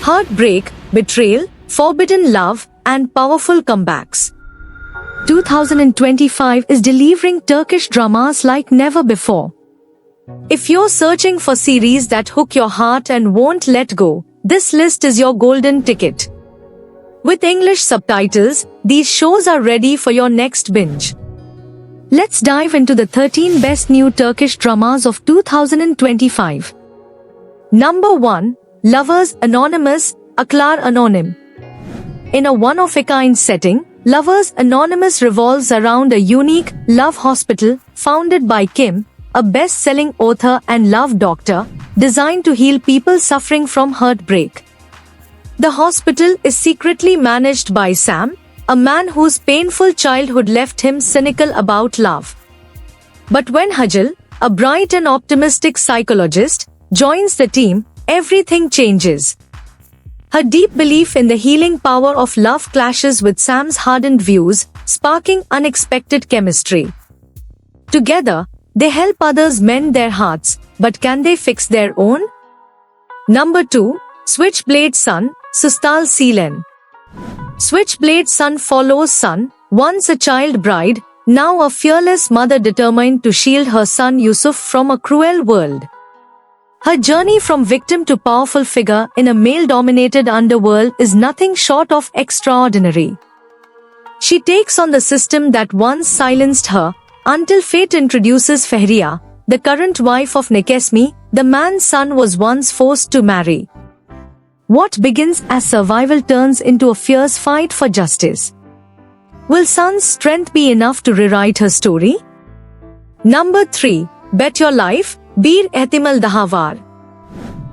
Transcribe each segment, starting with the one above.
Heartbreak, betrayal, forbidden love, and powerful comebacks. 2025 is delivering Turkish dramas like never before. If you're searching for series that hook your heart and won't let go, this list is your golden ticket. With English subtitles, these shows are ready for your next binge. Let's dive into the 13 best new Turkish dramas of 2025. Number 1. Lovers Anonymous, Aklar Anonim. In a one-of-a-kind setting, Lovers Anonymous revolves around a unique love hospital founded by Kim, a best-selling author and love doctor, designed to heal people suffering from heartbreak. The hospital is secretly managed by Sam, a man whose painful childhood left him cynical about love. But when Hajal, a bright and optimistic psychologist, joins the team, everything changes. Her deep belief in the healing power of love clashes with Sam's hardened views, sparking unexpected chemistry. Together, they help others mend their hearts, but can they fix their own? Number 2. Switchblade Sun, Sustal Seelen. Switchblade Sun follows Sun, once a child bride, now a fearless mother determined to shield her son Yusuf from a cruel world. Her journey from victim to powerful figure in a male-dominated underworld is nothing short of extraordinary. She takes on the system that once silenced her, until fate introduces Fahriye, the current wife of Nekesmi, the man's son was once forced to marry. What begins as survival turns into a fierce fight for justice. Will Sun's strength be enough to rewrite her story? Number 3. Bet Your Life, Bir Ehtimal Dahavar.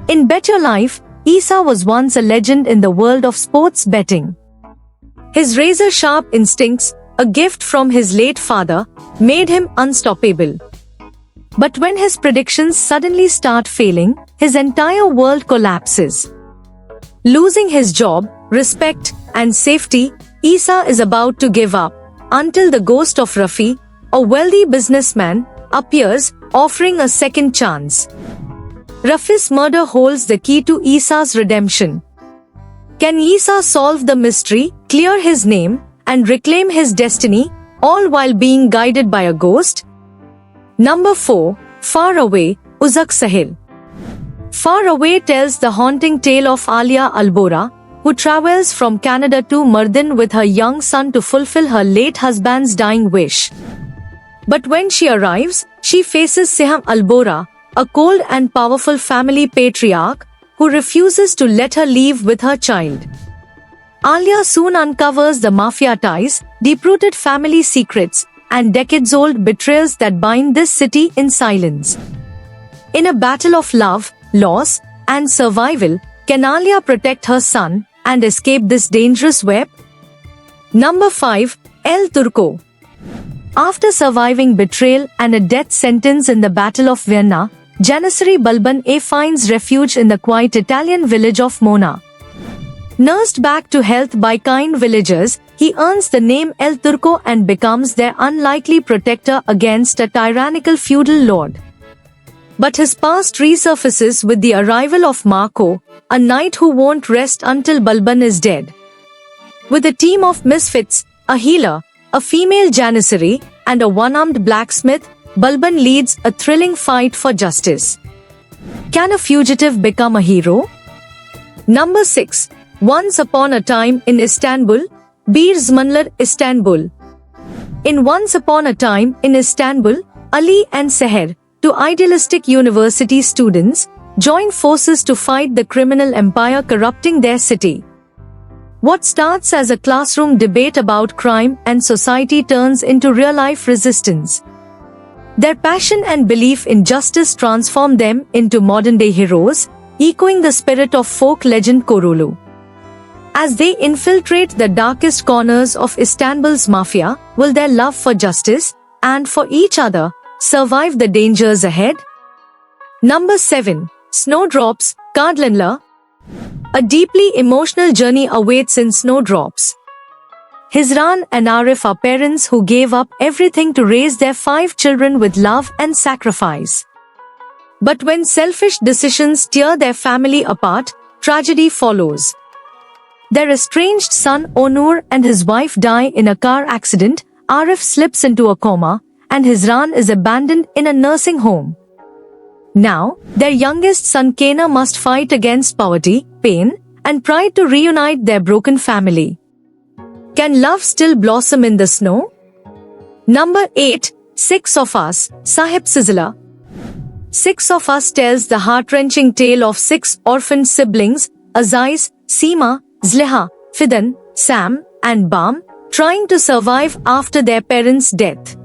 In Bet Your Life, Isa was once a legend in the world of sports betting. His razor-sharp instincts, a gift from his late father, made him unstoppable. But when his predictions suddenly start failing, his entire world collapses. Losing his job, respect, and safety, Isa is about to give up, until the ghost of Rafi, a wealthy businessman, appears, offering a second chance. Rafi's murder holds the key to Isa's redemption. Can Isa solve the mystery, clear his name, and reclaim his destiny, all while being guided by a ghost? Number 4. Far Away, Uzak Sahil. Far Away tells the haunting tale of Alia Albora, who travels from Canada to Mardin with her young son to fulfill her late husband's dying wish. But when she arrives, she faces Siham Albora, a cold and powerful family patriarch, who refuses to let her leave with her child. Alia soon uncovers the mafia ties, deep-rooted family secrets, and decades-old betrayals that bind this city in silence. In a battle of love, loss, and survival, can Alia protect her son and escape this dangerous web? Number 5. El Turco. After surviving betrayal and a death sentence in the Battle of Vienna, Janissary Balban finds refuge in the quiet Italian village of Mona. Nursed back to health by kind villagers, he earns the name El Turco and becomes their unlikely protector against a tyrannical feudal lord. But his past resurfaces with the arrival of Marco, a knight who won't rest until Balban is dead. With a team of misfits, a healer, a female janissary, and a one-armed blacksmith, Balban leads a thrilling fight for justice. Can a fugitive become a hero? Number 6. Once Upon a Time in Istanbul, Bir Zamanlar Istanbul. In Once Upon a Time in Istanbul, Ali and Seher, two idealistic university students, join forces to fight the criminal empire corrupting their city. What starts as a classroom debate about crime and society turns into real-life resistance. Their passion and belief in justice transform them into modern-day heroes, echoing the spirit of folk legend Korolu. As they infiltrate the darkest corners of Istanbul's mafia, will their love for justice, and for each other, survive the dangers ahead? Number 7. Snowdrops, Kadlanla. A deeply emotional journey awaits in Snowdrops. Hizran and Arif are parents who gave up everything to raise their 5 children with love and sacrifice. But when selfish decisions tear their family apart, tragedy follows. Their estranged son Onur and his wife die in a car accident, Arif slips into a coma, and Hizran is abandoned in a nursing home. Now, their youngest son Kena must fight against poverty, pain, and pride to reunite their broken family. Can love still blossom in the snow? Number 8. Six of Us, Sahib Sizzler. Six of Us tells the heart-wrenching tale of six orphaned siblings, Aziz, Seema, Zleha, Fidan, Sam, and Bam, trying to survive after their parents' death.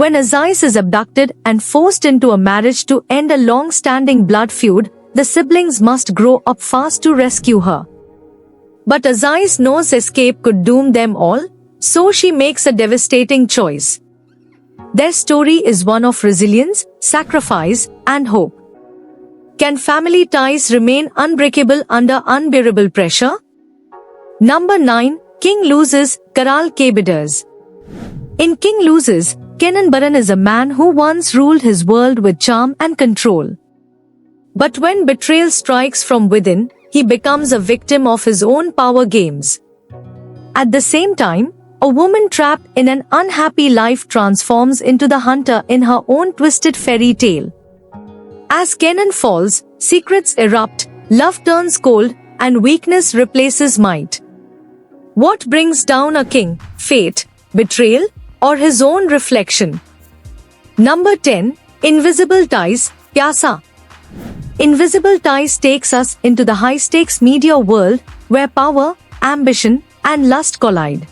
When Aziz is abducted and forced into a marriage to end a long-standing blood feud, the siblings must grow up fast to rescue her. But Aziz knows escape could doom them all, so she makes a devastating choice. Their story is one of resilience, sacrifice, and hope. Can family ties remain unbreakable under unbearable pressure? Number 9. King Loses, Karal Ke Bidders. In King Loses, Kenan Baran is a man who once ruled his world with charm and control. But when betrayal strikes from within, he becomes a victim of his own power games. At the same time, a woman trapped in an unhappy life transforms into the hunter in her own twisted fairy tale. As Kenan falls, secrets erupt, love turns cold, and weakness replaces might. What brings down a king? Fate, betrayal, or his own reflection? Number 10. Invisible Ties, Pyasa. Invisible Ties takes us into the high-stakes media world where power, ambition, and lust collide.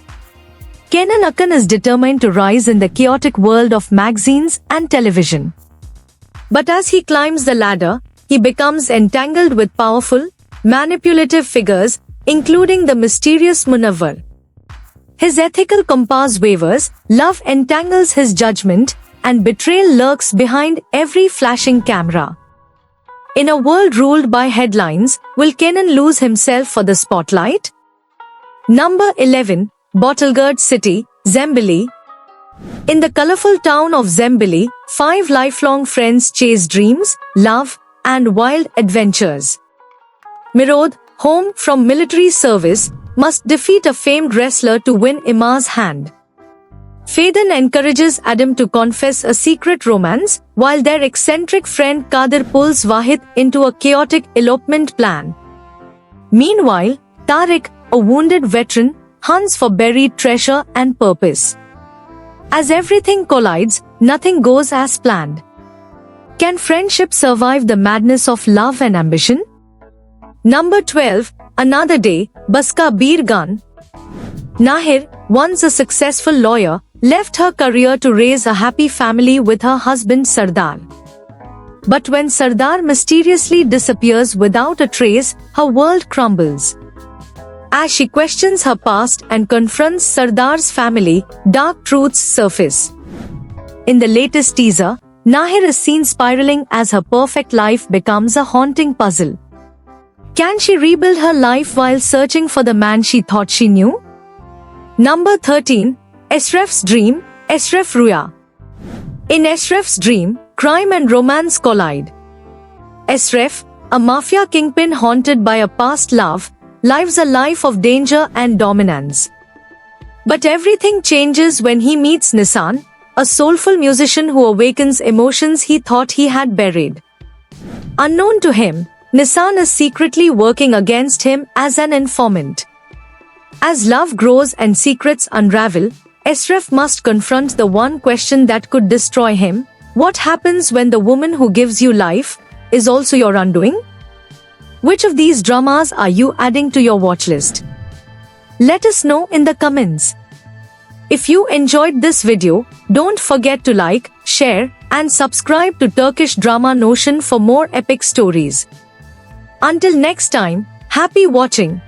Kenan Akan is determined to rise in the chaotic world of magazines and television. But as he climbs the ladder, he becomes entangled with powerful, manipulative figures, including the mysterious Munawwar. His ethical compass wavers, love entangles his judgment, and betrayal lurks behind every flashing camera. In a world ruled by headlines, will Kenan lose himself for the spotlight? Number 11. Bottlegard City, Zembili. In the colorful town of Zembili, 5 lifelong friends chase dreams, love, and wild adventures. Mirod, home from military service, must defeat a famed wrestler to win Ima's hand. Faden encourages Adam to confess a secret romance, while their eccentric friend Kadir pulls Wahid into a chaotic elopement plan. Meanwhile, Tariq, a wounded veteran, hunts for buried treasure and purpose. As everything collides, nothing goes as planned. Can friendship survive the madness of love and ambition? Number 12. Another Day, Baska Bir Gan. Nahir, once a successful lawyer, left her career to raise a happy family with her husband Sardar. But when Sardar mysteriously disappears without a trace, her world crumbles. As she questions her past and confronts Sardar's family, dark truths surface. In the latest teaser, Nahir is seen spiraling as her perfect life becomes a haunting puzzle. Can she rebuild her life while searching for the man she thought she knew? Number 13. Esref's Dream, Esref Ruya. In Esref's dream, crime and romance collide. Esref, a mafia kingpin haunted by a past love, lives a life of danger and dominance. But everything changes when he meets Nissan, a soulful musician who awakens emotions he thought he had buried. Unknown to him, Nissan is secretly working against him as an informant. As love grows and secrets unravel, Esref must confront the one question that could destroy him: what happens when the woman who gives you life is also your undoing? Which of these dramas are you adding to your watch list? Let us know in the comments. If you enjoyed this video, don't forget to like, share, and subscribe to Turkish Drama Notion for more epic stories. Until next time, happy watching.